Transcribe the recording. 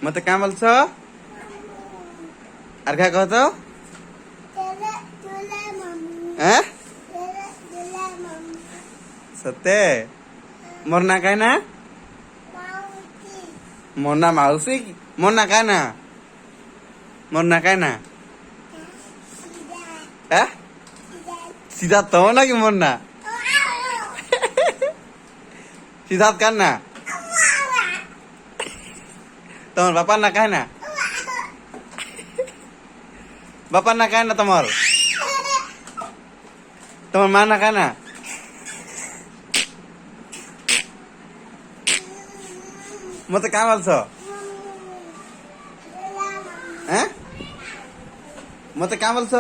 মতে কাঁ বলছ আর খা কহ তো হ্যাঁ সত্যি মোর না কায় না মোর না মাউসি মোর না কায় না মোর না কায় না হ্যাঁ সিদ্ধার্থ তোমার নাকি মোর না সিদ্ধার্থ কার না তোমার বাপার না কায় না বাপার না কায় না তোমার তোমার মা না কায় না মতে কাঁ বলছ হ্যাঁ মতে কাঁ বলছ